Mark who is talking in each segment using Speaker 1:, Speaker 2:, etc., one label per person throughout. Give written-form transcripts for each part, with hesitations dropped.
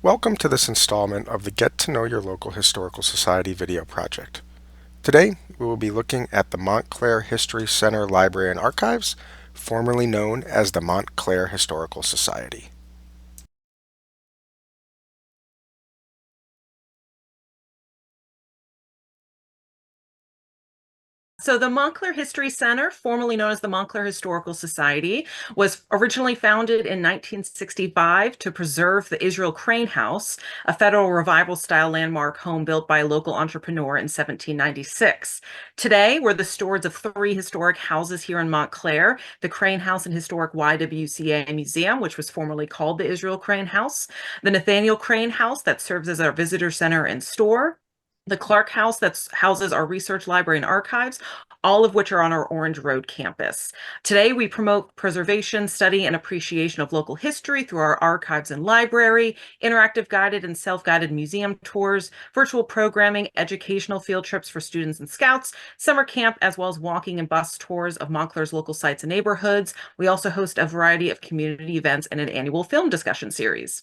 Speaker 1: Welcome to this installment of the Get to Know Your Local Historical Society video project. Today, we will be looking at the Montclair History Center Library and Archives, formerly known as the Montclair Historical Society.
Speaker 2: So the Montclair History Center, formerly known as the Montclair Historical Society, was originally founded in 1965 to preserve the Israel Crane House, a Federal Revival-style landmark home built by a local entrepreneur in 1796. Today, we're the stewards of three historic houses here in Montclair: the Crane House and Historic YWCA Museum, which was formerly called the Israel Crane House; the Nathaniel Crane House, that serves as our visitor center and store; the Clark House, that houses our research library and archives, all of which are on our Orange Road campus. Today, we promote preservation, study, and appreciation of local history through our archives and library, interactive guided and self-guided museum tours, virtual programming, educational field trips for students and scouts, summer camp, as well as walking and bus tours of Montclair's local sites and neighborhoods. We also host a variety of community events and an annual film discussion series.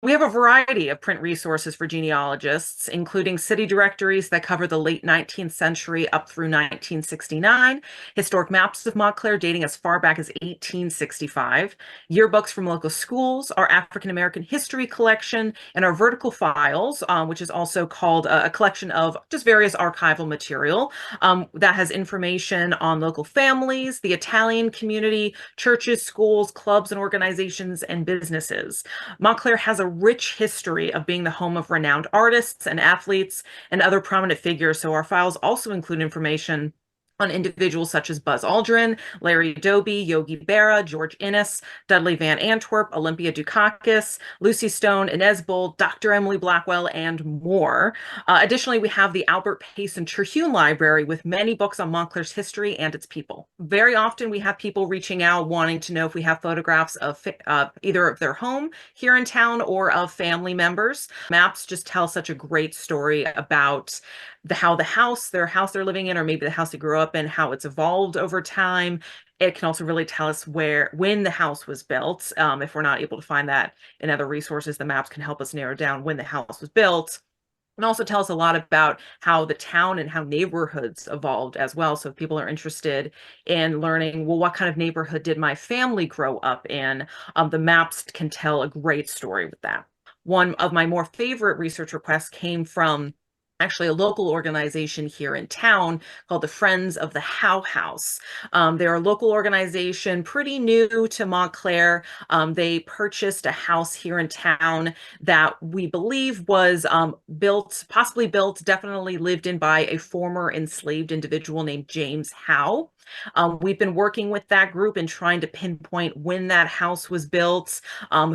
Speaker 2: We have a variety of print resources for genealogists, including city directories that cover the late 19th century up through 1969, historic maps of Montclair dating as far back as 1865, yearbooks from local schools, our African American history collection, and our vertical files, which is also called a collection of just various archival material that has information on local families, the Italian community, churches, schools, clubs, and organizations, and businesses. Montclair has a rich history of being the home of renowned artists and athletes and other prominent figures, so our files also include information on individuals such as Buzz Aldrin, Larry Doby, Yogi Berra, George Innes, Dudley Van Antwerp, Olympia Dukakis, Lucy Stone, Inez Bull, Dr. Emily Blackwell, and more. Additionally, we have the Albert Payson Terhune Library with many books on Montclair's history and its people. Very often, we have people reaching out wanting to know if we have photographs of either of their home here in town or of family members. Maps just tell such a great story about their house they're living in, or maybe the house they grew up in, how it's evolved over time. It can also really tell us when the house was built. If we're not able to find that in other resources, the maps can help us narrow down when the house was built, and also tell us a lot about how the town and how neighborhoods evolved as well. So if people are interested in learning, well, what kind of neighborhood did my family grow up in? The maps can tell a great story with that. One of my more favorite research requests came from actually a local organization here in town called the Friends of the Howe House. They're a local organization, pretty new to Montclair. They purchased a house here in town that we believe was possibly built, definitely lived in by a former enslaved individual named James Howe. We've been working with that group and trying to pinpoint when that house was built,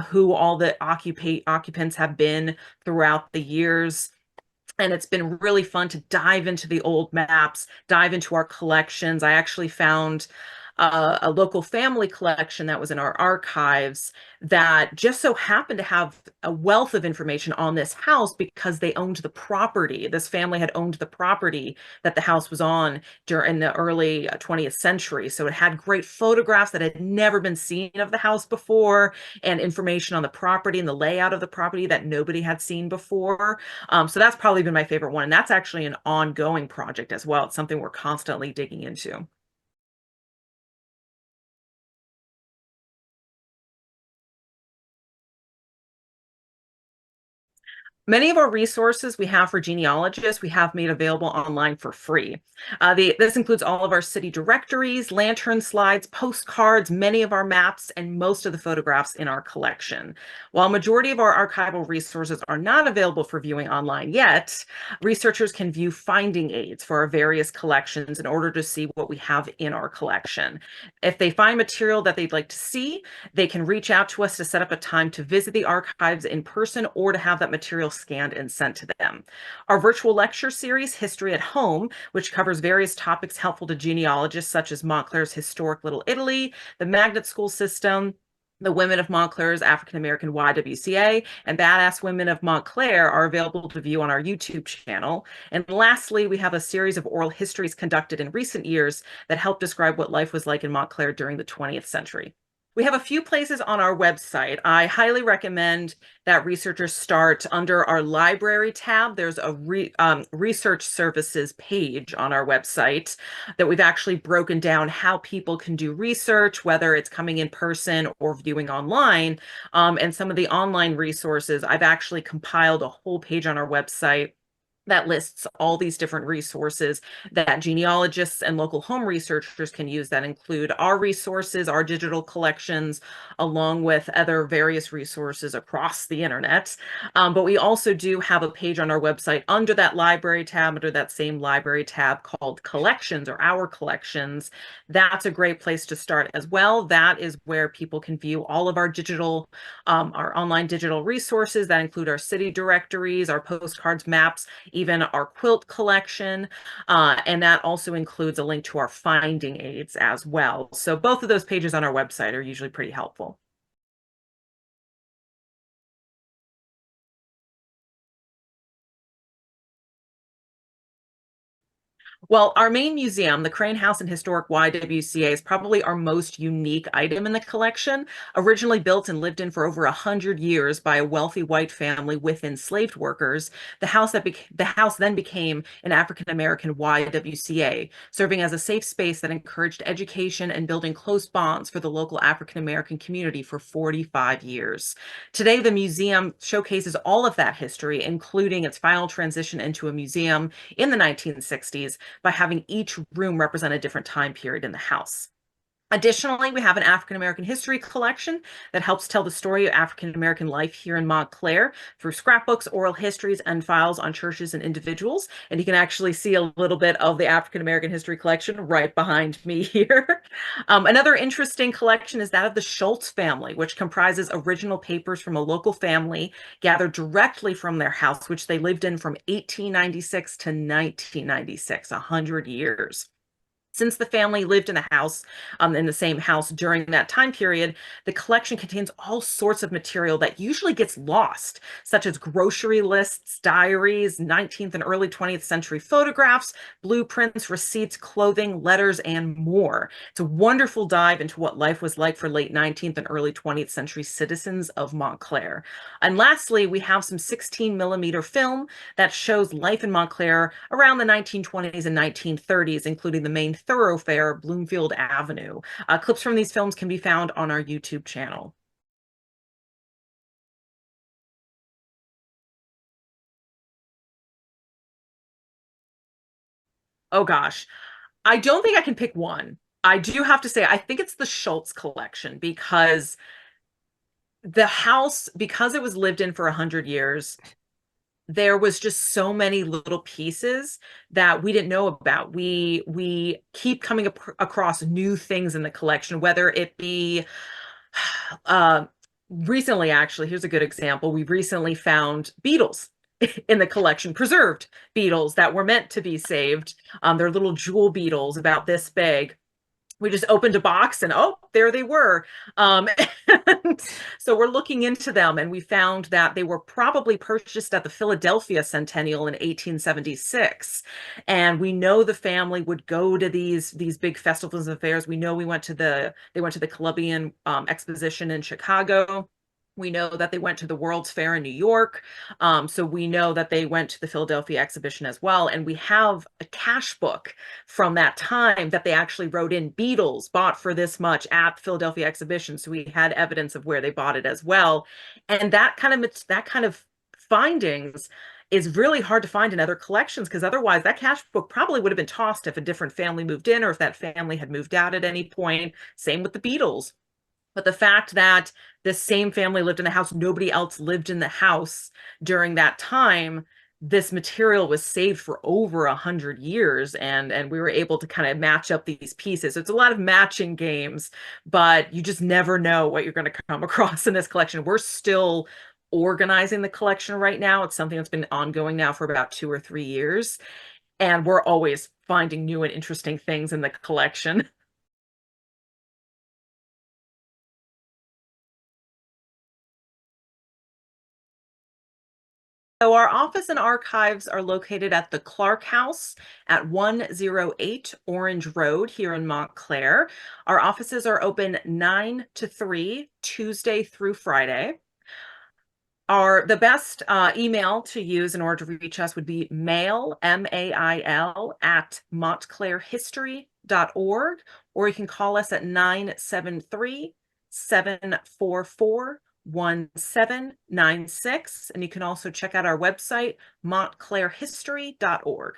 Speaker 2: who all the occupants have been throughout the years. And it's been really fun to dive into the old maps, dive into our collections. I actually found a local family collection that was in our archives that just so happened to have a wealth of information on this house because they owned the property. This family had owned the property that the house was on during the early 20th century. So it had great photographs that had never been seen of the house before, and information on the property and the layout of the property that nobody had seen before. So that's probably been my favorite one. And that's actually an ongoing project as well. It's something we're constantly digging into. Many of our resources we have for genealogists, we have made available online for free. This includes all of our city directories, lantern slides, postcards, many of our maps, and most of the photographs in our collection. While a majority of our archival resources are not available for viewing online yet, researchers can view finding aids for our various collections in order to see what we have in our collection. If they find material that they'd like to see, they can reach out to us to set up a time to visit the archives in person or to have that material scanned and sent to them. Our virtual lecture series, History at Home, which covers various topics helpful to genealogists such as Montclair's historic Little Italy, the magnet school system, The Women of Montclair's African American YWCA and Badass Women of Montclair are available to view on our YouTube channel. And lastly, we have a series of oral histories conducted in recent years that help describe what life was like in Montclair during the 20th century. We have a few places on our website. I highly recommend that researchers start under our library tab. There's a research services page on our website that we've actually broken down how people can do research, whether it's coming in person or viewing online. And some of the online resources, I've actually compiled a whole page on our website that lists all these different resources that genealogists and local home researchers can use that include our resources, our digital collections, along with other various resources across the internet. But we also do have a page on our website under that library tab, under that same library tab called collections or our collections. That's a great place to start as well. That is where people can view all of our online digital resources that include our city directories, our postcards, maps, even our quilt collection, and that also includes a link to our finding aids as well. So both of those pages on our website are usually pretty helpful. Well, our main museum, the Crane House and Historic YWCA, is probably our most unique item in the collection. Originally built and lived in for over 100 years by a wealthy white family with enslaved workers, the house then became an African American YWCA, serving as a safe space that encouraged education and building close bonds for the local African American community for 45 years. Today, the museum showcases all of that history, including its final transition into a museum in the 1960s by having each room represent a different time period in the house. Additionally, we have an African American history collection that helps tell the story of African American life here in Montclair through scrapbooks, oral histories, and files on churches and individuals. And you can actually see a little bit of the African American history collection right behind me here. Another interesting collection is that of the Schultz family, which comprises original papers from a local family gathered directly from their house, which they lived in from 1896 to 1996, 100 years. Since the family lived in in the same house during that time period, the collection contains all sorts of material that usually gets lost, such as grocery lists, diaries, 19th and early 20th century photographs, blueprints, receipts, clothing, letters, and more. It's a wonderful dive into what life was like for late 19th and early 20th century citizens of Montclair. And lastly, we have some 16mm film that shows life in Montclair around the 1920s and 1930s, including the main thoroughfare, Bloomfield Avenue. Clips from these films can be found on our YouTube channel. Oh gosh, I don't think I can pick one. I do have to say, I think it's the Schultz collection because the house, because it was lived in for 100 years, there was just so many little pieces that we didn't know about. We keep coming across new things in the collection, whether it be uh, recently, actually, here's a good example. We recently found beetles in the collection, preserved beetles that were meant to be saved. They're little jewel beetles about this big. We just opened a box and oh, there they were. Um, and so we're looking into them and we found that they were probably purchased at the Philadelphia Centennial in 1876. And we know the family would go to these big festivals and fairs. We know they went to the Columbian Exposition in Chicago. We know that they went to the World's Fair in New York. So we know that they went to the Philadelphia exhibition as well. And we have a cash book from that time that they actually wrote in Beatles bought for this much at Philadelphia exhibition. So we had evidence of where they bought it as well. And that kind of findings is really hard to find in other collections because otherwise that cash book probably would have been tossed if a different family moved in or if that family had moved out at any point. Same with the Beatles. But the fact that this same family lived in the house, nobody else lived in the house during that time, this material was saved for over 100 years, and we were able to kind of match up these pieces. So it's a lot of matching games, but you just never know what you're going to come across in this collection. We're still organizing the collection right now. It's something that's been ongoing now for about 2 or 3 years, and we're always finding new and interesting things in the collection. So our office and archives are located at the Clark House at 108 Orange Road here in Montclair. Our offices are open 9 to 3, Tuesday through Friday. The best email to use in order to reach us would be mail, M-A-I-L, at montclairhistory.org, or you can call us at 973-744-1796. And you can also check out our website, montclairhistory.org.